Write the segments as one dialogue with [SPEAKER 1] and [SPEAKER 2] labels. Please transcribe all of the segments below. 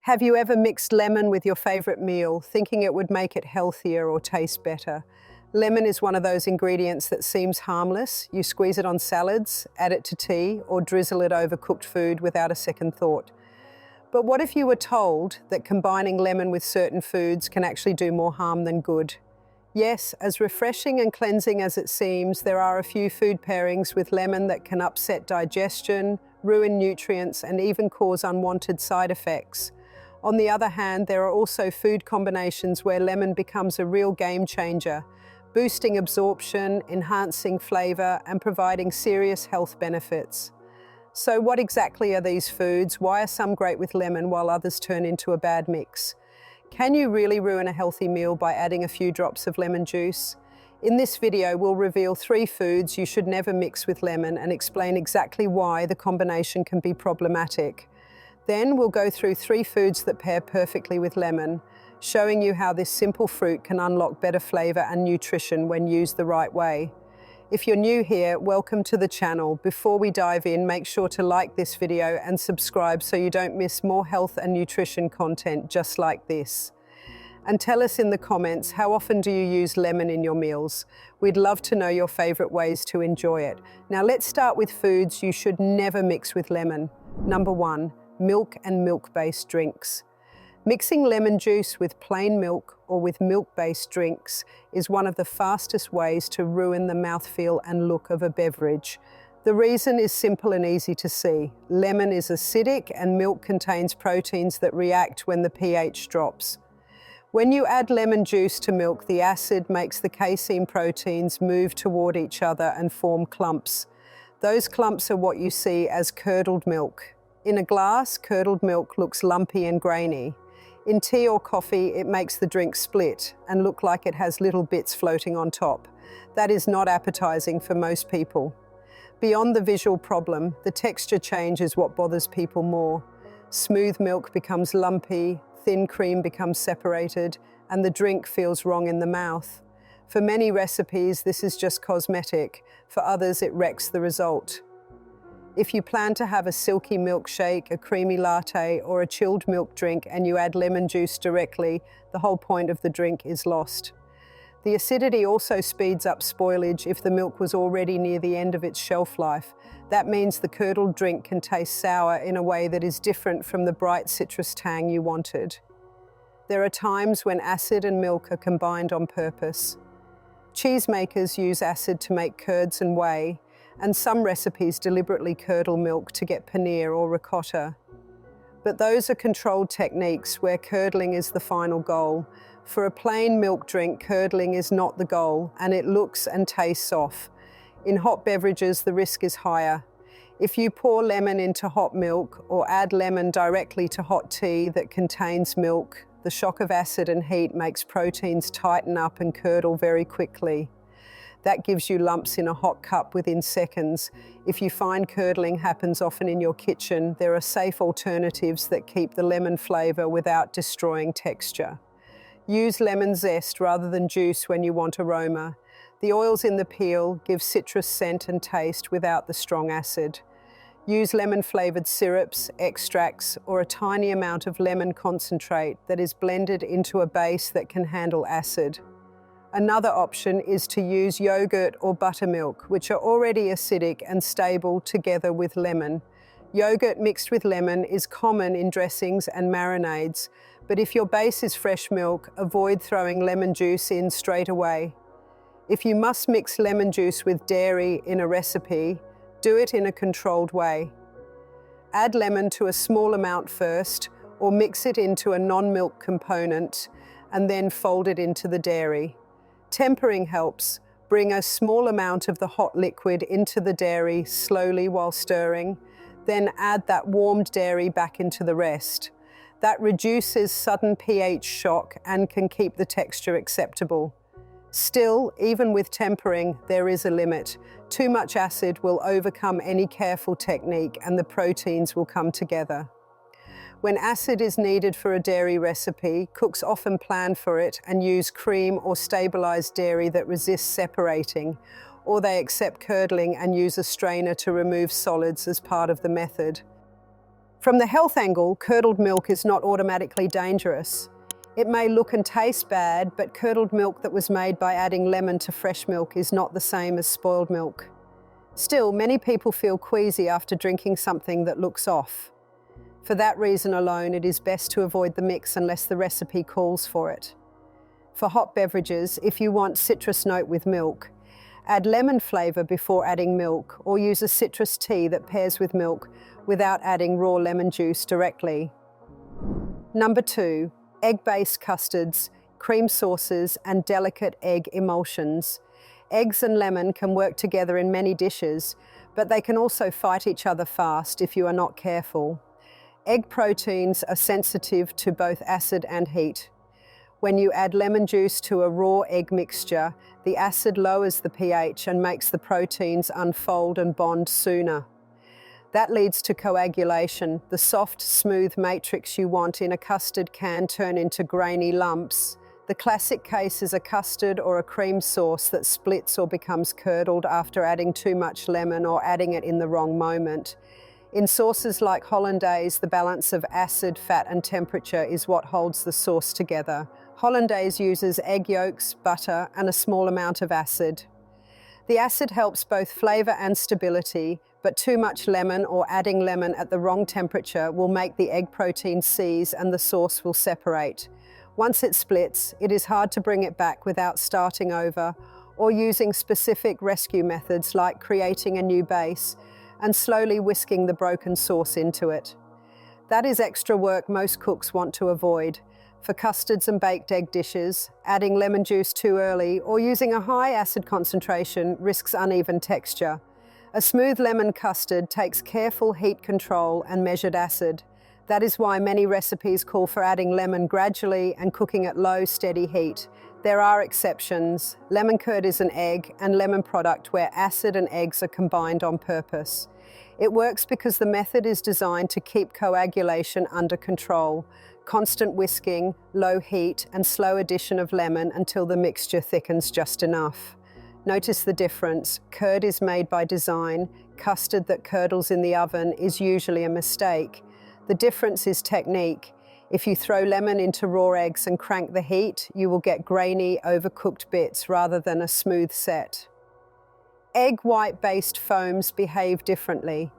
[SPEAKER 1] Have you ever mixed lemon with your favorite meal, thinking it would make it healthier or taste better? Lemon is one of those ingredients that seems harmless. You squeeze it on salads, add it to tea, or drizzle it over cooked food without a second thought. But what if you were told that combining lemon with certain foods can actually do more harm than good? Yes, as refreshing and cleansing as it seems, there are a few food pairings with lemon that can upset digestion, ruin nutrients, and even cause unwanted side effects. On the other hand, there are also food combinations where lemon becomes a real game changer, boosting absorption, enhancing flavor, and providing serious health benefits. So what exactly are these foods? Why are some great with lemon while others turn into a bad mix? Can you really ruin a healthy meal by adding a few drops of lemon juice? In this video, we'll reveal 3 foods you should never mix with lemon and explain exactly why the combination can be problematic. Then we'll go through 3 foods that pair perfectly with lemon, showing you how this simple fruit can unlock better flavor and nutrition when used the right way. If you're new here, welcome to the channel. Before we dive in, make sure to like this video and subscribe so you don't miss more health and nutrition content just like this. And tell us in the comments, how often do you use lemon in your meals? We'd love to know your favorite ways to enjoy it. Now let's start with foods you should never mix with lemon. Number 1. Milk and milk-based drinks. Mixing lemon juice with plain milk or with milk-based drinks is one of the fastest ways to ruin the mouthfeel and look of a beverage. The reason is simple and easy to see. Lemon is acidic and milk contains proteins that react when the pH drops. When you add lemon juice to milk, the acid makes the casein proteins move toward each other and form clumps. Those clumps are what you see as curdled milk. In a glass, curdled milk looks lumpy and grainy. In tea or coffee, it makes the drink split and look like it has little bits floating on top. That is not appetizing for most people. Beyond the visual problem, the texture change is what bothers people more. Smooth milk becomes lumpy, thin cream becomes separated, and the drink feels wrong in the mouth. For many recipes, this is just cosmetic. For others, it wrecks the result. If you plan to have a silky milkshake, a creamy latte, or a chilled milk drink and you add lemon juice directly, the whole point of the drink is lost. The acidity also speeds up spoilage if the milk was already near the end of its shelf life. That means the curdled drink can taste sour in a way that is different from the bright citrus tang you wanted. There are times when acid and milk are combined on purpose. Cheesemakers use acid to make curds and whey, and some recipes deliberately curdle milk to get paneer or ricotta. But those are controlled techniques where curdling is the final goal. For a plain milk drink, curdling is not the goal, and it looks and tastes off. In hot beverages, the risk is higher. If you pour lemon into hot milk or add lemon directly to hot tea that contains milk, the shock of acid and heat makes proteins tighten up and curdle very quickly. That gives you lumps in a hot cup within seconds. If you find curdling happens often in your kitchen, there are safe alternatives that keep the lemon flavor without destroying texture. Use lemon zest rather than juice when you want aroma. The oils in the peel give citrus scent and taste without the strong acid. Use lemon-flavored syrups, extracts, or a tiny amount of lemon concentrate that is blended into a base that can handle acid. Another option is to use yogurt or buttermilk, which are already acidic and stable together with lemon. Yogurt mixed with lemon is common in dressings and marinades, but if your base is fresh milk, avoid throwing lemon juice in straight away. If you must mix lemon juice with dairy in a recipe, do it in a controlled way. Add lemon to a small amount first, or mix it into a non-milk component, and then fold it into the dairy. Tempering helps. Bring a small amount of the hot liquid into the dairy slowly while stirring, then add that warmed dairy back into the rest. That reduces sudden pH shock and can keep the texture acceptable. Still, even with tempering, there is a limit. Too much acid will overcome any careful technique and the proteins will come together. When acid is needed for a dairy recipe, cooks often plan for it and use cream or stabilized dairy that resists separating, or they accept curdling and use a strainer to remove solids as part of the method. From the health angle, curdled milk is not automatically dangerous. It may look and taste bad, but curdled milk that was made by adding lemon to fresh milk is not the same as spoiled milk. Still, many people feel queasy after drinking something that looks off. For that reason alone, it is best to avoid the mix unless the recipe calls for it. For hot beverages, if you want citrus note with milk, add lemon flavor before adding milk, or use a citrus tea that pairs with milk without adding raw lemon juice directly. Number 2, egg-based custards, cream sauces, and delicate egg emulsions. Eggs and lemon can work together in many dishes, but they can also fight each other fast if you are not careful. Egg proteins are sensitive to both acid and heat. When you add lemon juice to a raw egg mixture, the acid lowers the pH and makes the proteins unfold and bond sooner. That leads to coagulation. The soft, smooth matrix you want in a custard can turn into grainy lumps. The classic case is a custard or a cream sauce that splits or becomes curdled after adding too much lemon or adding it in the wrong moment. In sauces like hollandaise, the balance of acid, fat, and temperature is what holds the sauce together. Hollandaise uses egg yolks, butter, and a small amount of acid. The acid helps both flavor and stability, but too much lemon or adding lemon at the wrong temperature will make the egg protein seize and the sauce will separate. Once it splits, it is hard to bring it back without starting over or using specific rescue methods like creating a new base and slowly whisking the broken sauce into it. That is extra work most cooks want to avoid. For custards and baked egg dishes, adding lemon juice too early or using a high acid concentration risks uneven texture. A smooth lemon custard takes careful heat control and measured acid. That is why many recipes call for adding lemon gradually and cooking at low, steady heat. There are exceptions. Lemon curd is an egg and lemon product where acid and eggs are combined on purpose. It works because the method is designed to keep coagulation under control. Constant whisking, low heat, and slow addition of lemon until the mixture thickens just enough. Notice the difference. Curd is made by design. Custard that curdles in the oven is usually a mistake. The difference is technique. If you throw lemon into raw eggs and crank the heat, you will get grainy, overcooked bits rather than a smooth set. Egg white-based foams behave differently.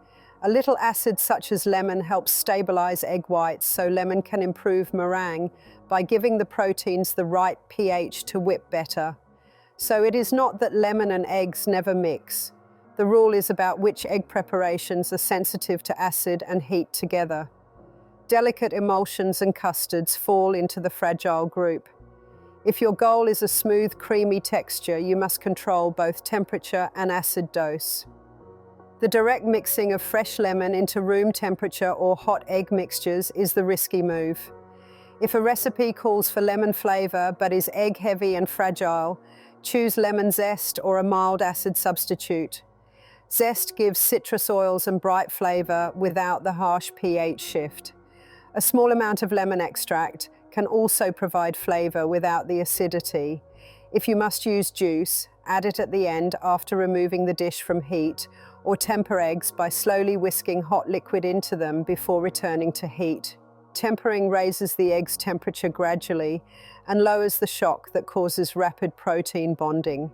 [SPEAKER 1] A little acid such as lemon helps stabilize egg whites so lemon can improve meringue by giving the proteins the right pH to whip better. So it is not that lemon and eggs never mix. The rule is about which egg preparations are sensitive to acid and heat together. Delicate emulsions and custards fall into the fragile group. If your goal is a smooth, creamy texture, you must control both temperature and acid dose. The direct mixing of fresh lemon into room temperature or hot egg mixtures is the risky move. If a recipe calls for lemon flavor but is egg heavy and fragile, choose lemon zest or a mild acid substitute. Zest gives citrus oils and bright flavor without the harsh pH shift. A small amount of lemon extract can also provide flavor without the acidity. If you must use juice, add it at the end after removing the dish from heat, or temper eggs by slowly whisking hot liquid into them before returning to heat. Tempering raises the egg's temperature gradually and lowers the shock that causes rapid protein bonding.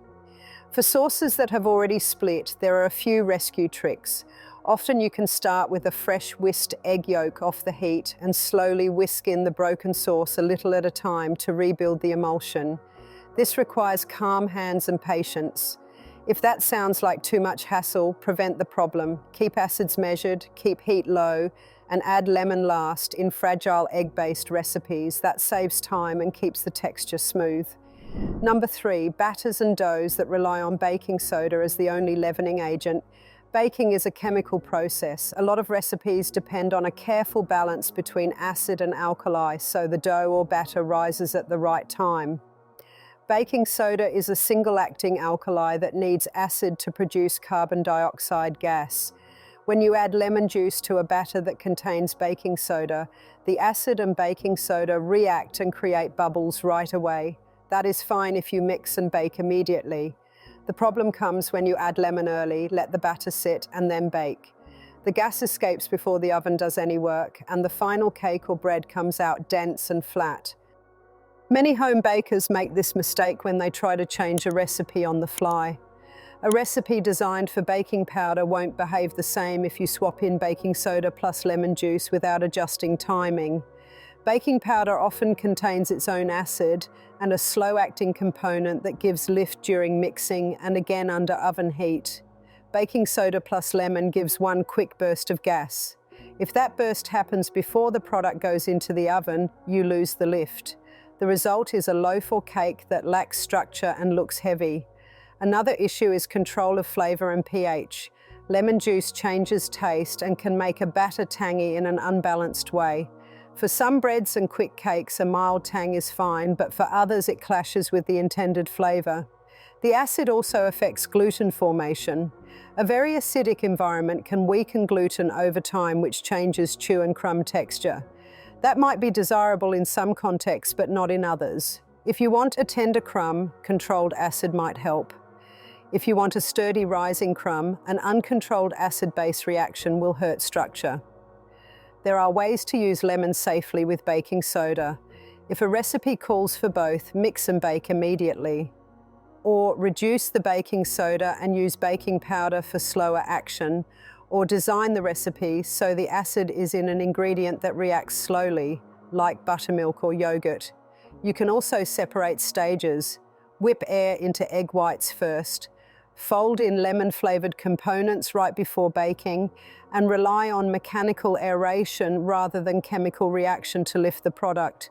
[SPEAKER 1] For sauces that have already split, there are a few rescue tricks. Often you can start with a fresh whisked egg yolk off the heat and slowly whisk in the broken sauce a little at a time to rebuild the emulsion. This requires calm hands and patience. If that sounds like too much hassle, prevent the problem. Keep acids measured, keep heat low, and add lemon last in fragile egg-based recipes. That saves time and keeps the texture smooth. Number 3, batters and doughs that rely on baking soda as the only leavening agent. Baking is a chemical process. A lot of recipes depend on a careful balance between acid and alkali, so the dough or batter rises at the right time. Baking soda is a single-acting alkali that needs acid to produce carbon dioxide gas. When you add lemon juice to a batter that contains baking soda, the acid and baking soda react and create bubbles right away. That is fine if you mix and bake immediately. The problem comes when you add lemon early, let the batter sit, and then bake. The gas escapes before the oven does any work, and the final cake or bread comes out dense and flat. Many home bakers make this mistake when they try to change a recipe on the fly. A recipe designed for baking powder won't behave the same if you swap in baking soda plus lemon juice without adjusting timing. Baking powder often contains its own acid and a slow-acting component that gives lift during mixing and again under oven heat. Baking soda plus lemon gives one quick burst of gas. If that burst happens before the product goes into the oven, you lose the lift. The result is a loaf or cake that lacks structure and looks heavy. Another issue is control of flavor and pH. Lemon juice changes taste and can make a batter tangy in an unbalanced way. For some breads and quick cakes, a mild tang is fine, but for others it clashes with the intended flavor. The acid also affects gluten formation. A very acidic environment can weaken gluten over time, which changes chew and crumb texture. That might be desirable in some contexts, but not in others. If you want a tender crumb, controlled acid might help. If you want a sturdy rising crumb, an uncontrolled acid-base reaction will hurt structure. There are ways to use lemon safely with baking soda. If a recipe calls for both, mix and bake immediately. Or reduce the baking soda and use baking powder for slower action, or design the recipe so the acid is in an ingredient that reacts slowly, like buttermilk or yogurt. You can also separate stages. Whip air into egg whites first. Fold in lemon-flavored components right before baking, and rely on mechanical aeration rather than chemical reaction to lift the product.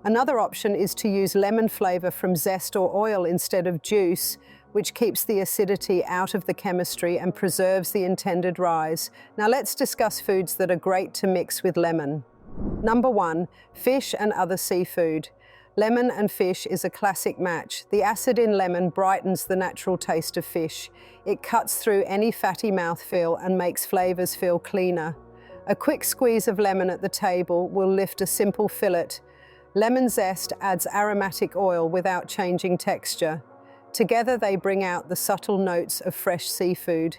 [SPEAKER 1] Another option is to use lemon flavor from zest or oil instead of juice, which keeps the acidity out of the chemistry and preserves the intended rise. Now let's discuss foods that are great to mix with lemon. Number 1, fish and other seafood. Lemon and fish is a classic match. The acid in lemon brightens the natural taste of fish. It cuts through any fatty mouthfeel and makes flavors feel cleaner. A quick squeeze of lemon at the table will lift a simple fillet. Lemon zest adds aromatic oil without changing texture. Together they bring out the subtle notes of fresh seafood.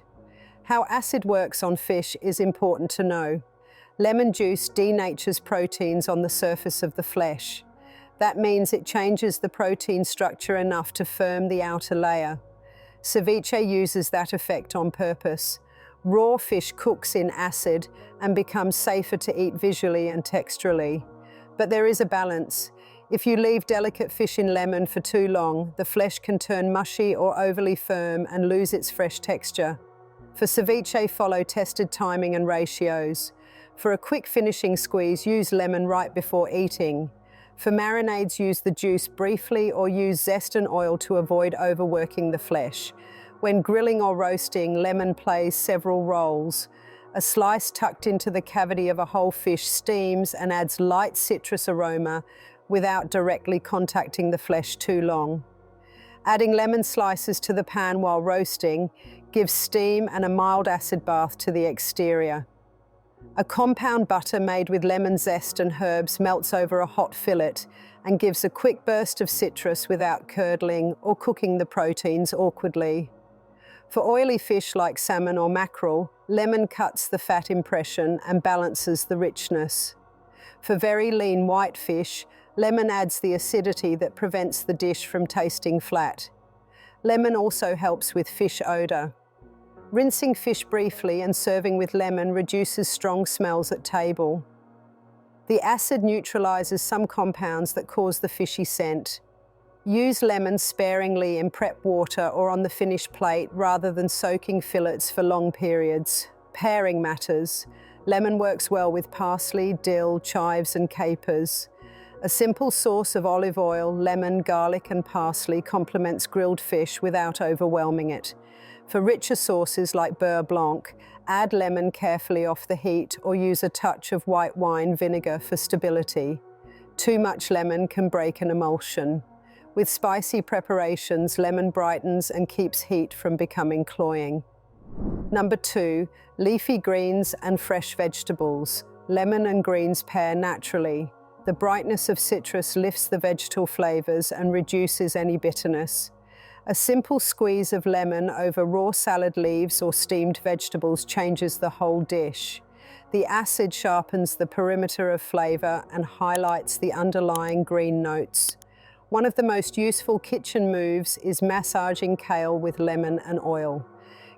[SPEAKER 1] How acid works on fish is important to know. Lemon juice denatures proteins on the surface of the flesh. That means it changes the protein structure enough to firm the outer layer. Ceviche uses that effect on purpose. Raw fish cooks in acid and becomes safer to eat visually and texturally. But there is a balance. If you leave delicate fish in lemon for too long, the flesh can turn mushy or overly firm and lose its fresh texture. For ceviche, follow tested timing and ratios. For a quick finishing squeeze, use lemon right before eating. For marinades, use the juice briefly or use zest and oil to avoid overworking the flesh. When grilling or roasting, lemon plays several roles. A slice tucked into the cavity of a whole fish steams and adds light citrus aroma without directly contacting the flesh too long. Adding lemon slices to the pan while roasting gives steam and a mild acid bath to the exterior. A compound butter made with lemon zest and herbs melts over a hot fillet and gives a quick burst of citrus without curdling or cooking the proteins awkwardly. For oily fish like salmon or mackerel, lemon cuts the fat impression and balances the richness. For very lean white fish, lemon adds the acidity that prevents the dish from tasting flat. Lemon also helps with fish odor. Rinsing fish briefly and serving with lemon reduces strong smells at table. The acid neutralizes some compounds that cause the fishy scent. Use lemon sparingly in prep water or on the finished plate rather than soaking fillets for long periods. Pairing matters. Lemon works well with parsley, dill, chives, and capers. A simple sauce of olive oil, lemon, garlic, and parsley complements grilled fish without overwhelming it. For richer sauces like beurre blanc, add lemon carefully off the heat or use a touch of white wine vinegar for stability. Too much lemon can break an emulsion. With spicy preparations, lemon brightens and keeps heat from becoming cloying. Number 2, leafy greens and fresh vegetables. Lemon and greens pair naturally. The brightness of citrus lifts the vegetal flavors and reduces any bitterness. A simple squeeze of lemon over raw salad leaves or steamed vegetables changes the whole dish. The acid sharpens the perimeter of flavor and highlights the underlying green notes. One of the most useful kitchen moves is massaging kale with lemon and oil.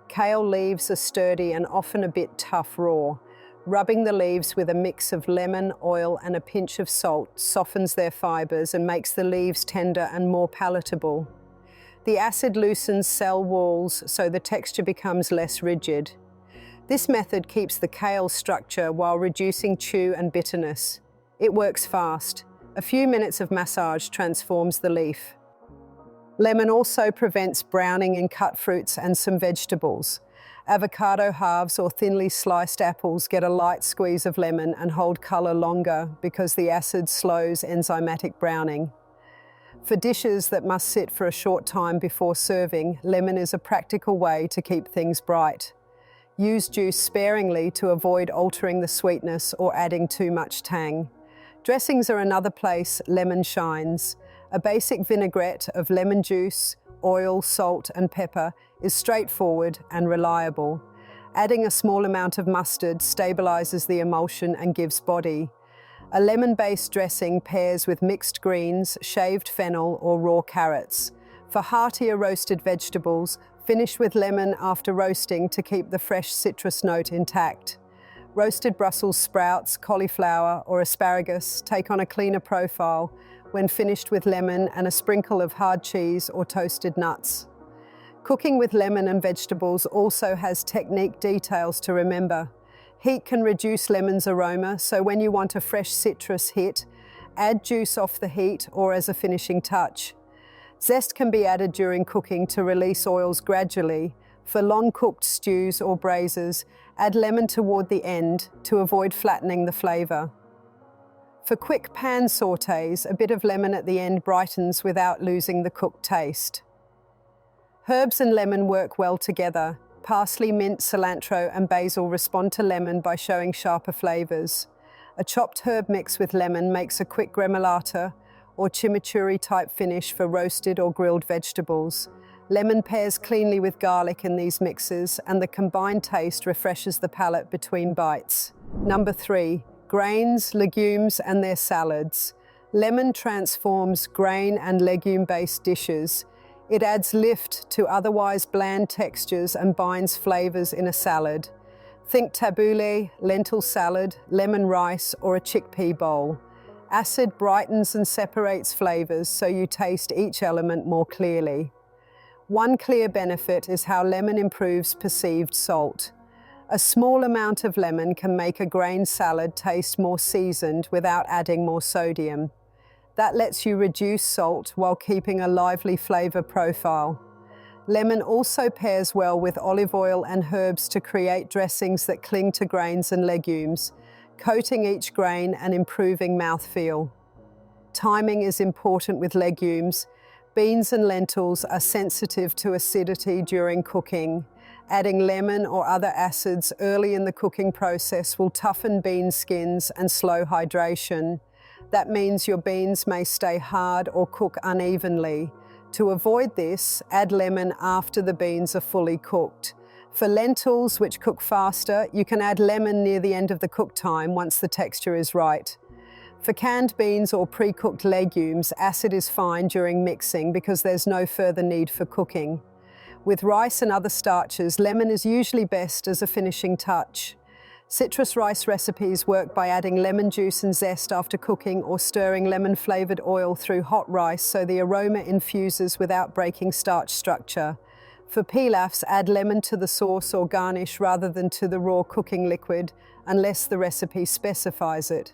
[SPEAKER 1] Kale leaves are sturdy and often a bit tough raw. Rubbing the leaves with a mix of lemon, oil, and a pinch of salt softens their fibers and makes the leaves tender and more palatable. The acid loosens cell walls so the texture becomes less rigid. This method keeps the kale structure while reducing chew and bitterness. It works fast. A few minutes of massage transforms the leaf. Lemon also prevents browning in cut fruits and some vegetables. Avocado halves or thinly sliced apples get a light squeeze of lemon and hold color longer because the acid slows enzymatic browning. For dishes that must sit for a short time before serving, lemon is a practical way to keep things bright. Use juice sparingly to avoid altering the sweetness or adding too much tang. Dressings are another place lemon shines. A basic vinaigrette of lemon juice, oil, salt, and pepper is straightforward and reliable. Adding a small amount of mustard stabilizes the emulsion and gives body. A lemon-based dressing pairs with mixed greens, shaved fennel, or raw carrots. For heartier roasted vegetables, finish with lemon after roasting to keep the fresh citrus note intact. Roasted Brussels sprouts, cauliflower, or asparagus take on a cleaner profile when finished with lemon and a sprinkle of hard cheese or toasted nuts. Cooking with lemon and vegetables also has technique details to remember. Heat can reduce lemon's aroma, so when you want a fresh citrus hit, add juice off the heat or as a finishing touch. Zest can be added during cooking to release oils gradually. For long-cooked stews or braises, add lemon toward the end to avoid flattening the flavor. For quick pan sautés, a bit of lemon at the end brightens without losing the cooked taste. Herbs and lemon work well together. Parsley, mint, cilantro, and basil respond to lemon by showing sharper flavors. A chopped herb mix with lemon makes a quick gremolata or chimichurri-type finish for roasted or grilled vegetables. Lemon pairs cleanly with garlic in these mixes, and the combined taste refreshes the palate between bites. Number 3. Grains, legumes, and their salads. Lemon transforms grain and legume-based dishes. It adds lift to otherwise bland textures and binds flavors in a salad. Think tabbouleh, lentil salad, lemon rice, or a chickpea bowl. Acid brightens and separates flavors so you taste each element more clearly. One clear benefit is how lemon improves perceived salt. A small amount of lemon can make a grain salad taste more seasoned without adding more sodium. That lets you reduce salt while keeping a lively flavor profile. Lemon also pairs well with olive oil and herbs to create dressings that cling to grains and legumes, coating each grain and improving mouthfeel. Timing is important with legumes. Beans and lentils are sensitive to acidity during cooking. Adding lemon or other acids early in the cooking process will toughen bean skins and slow hydration. That means your beans may stay hard or cook unevenly. To avoid this, add lemon after the beans are fully cooked. For lentils, which cook faster, you can add lemon near the end of the cook time once the texture is right. For canned beans or pre-cooked legumes, acid is fine during mixing because there's no further need for cooking. With rice and other starches, lemon is usually best as a finishing touch. Citrus rice recipes work by adding lemon juice and zest after cooking or stirring lemon-flavored oil through hot rice so the aroma infuses without breaking starch structure. For pilafs, add lemon to the sauce or garnish rather than to the raw cooking liquid, unless the recipe specifies it.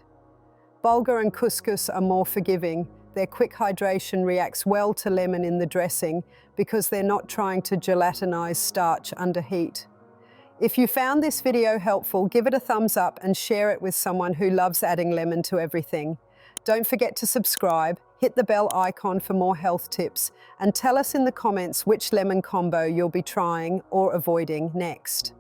[SPEAKER 1] Bulgur and couscous are more forgiving. Their quick hydration reacts well to lemon in the dressing because they're not trying to gelatinize starch under heat. If you found this video helpful, give it a thumbs up and share it with someone who loves adding lemon to everything. Don't forget to subscribe, hit the bell icon for more health tips, and tell us in the comments which lemon combo you'll be trying or avoiding next.